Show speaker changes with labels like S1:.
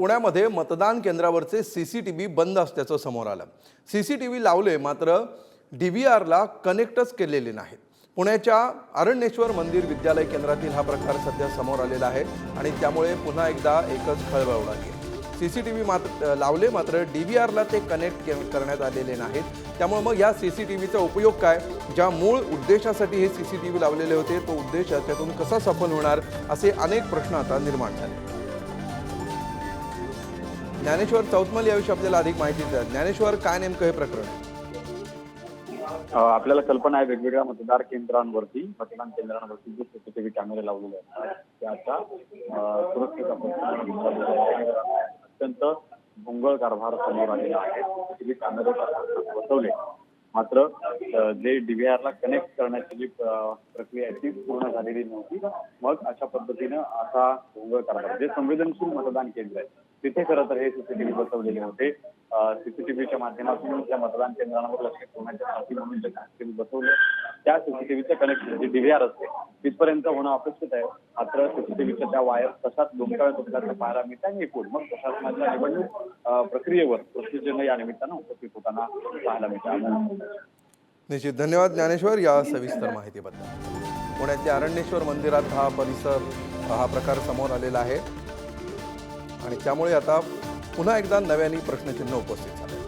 S1: पुण्यामध्ये मतदान केंद्रावरचे सीसीटीव्ही बंद असल्याचं समोर आलं। सीसीटीव्ही लावले मात्र DVRला कनेक्टच केलेले नाहीत। पुण्याच्या अरण्येश्वर मंदिर विद्यालय केंद्रातील हा प्रकार सध्या समोर आलेला आहे आणि त्यामुळे पुन्हा एकदा एकच खळबळ उडाली आहे। सीसीटीव्ही लावले मात्र DVRला ते कनेक्ट करण्यात आलेले नाहीत। त्यामुळे मग या सीसीटीव्हीचा उपयोग काय? ज्या मूळ उद्देशासाठी हे सीसीटीव्ही लावलेले होते तो उद्देश त्यातून कसा सफल होणार असे अनेक प्रश्न आता निर्माण झाले। ज्ञानेश्वर चौतमल याविषयी आपल्याला अधिक माहिती द्या। ज्ञानेश्वर, काय नेमकं हे प्रकरण?
S2: आपल्याला कल्पना आहे वेगवेगळ्या मतदान केंद्रांवरती जे सीसीटीव्ही कॅमेरे लावलेले असतात त्याचा सुरक्षेचा अत्यंत भोंगळ कारभार समोर आलेला आहे। सीसीटीव्ही कॅमेरे बसवले मात्र जे DVRला कनेक्ट करण्याची जी प्रक्रिया आहे ती पूर्ण झालेली नव्हती। मग अशा पद्धतीनं असा भोंगळ कारभार, जे संवेदनशील मतदान केंद्र आहे तिथे खरं तर हे सीसीटीव्ही बसवलेले होते। सीसीटीव्हीच्या माध्यमातून त्या मतदान केंद्रांवर लक्ष ठेवण्यासाठी म्हणून जे सीसीटीव्ही बसवले त्या सीसीटीव्हीचं कनेक्शन जे DVR असते तिथपर्यंत होणं अपेक्षित आहे। मात्र सीसीटीव्हीच्या त्या वायर तसाच लोंबकळत असल्याचं पाहायला मिळतं आणि एकूण मग प्रशासनाच्या निवडणूक प्रक्रियेवर प्रश्नचिन्ह या निमित्तानं उपस्थित होताना पाहायला मिळतं।
S1: निश्चित धन्यवाद ज्ञानेश्वर या सविस्तर माहितीबद्दल। पुण्याच्या अरण्येश्वर मंदिरात हा प्रकार समोर आलेला आहे आणि त्यामुळे आता पुन्हा एकदा नव्याने प्रश्नचिन्ह उपस्थित झाले।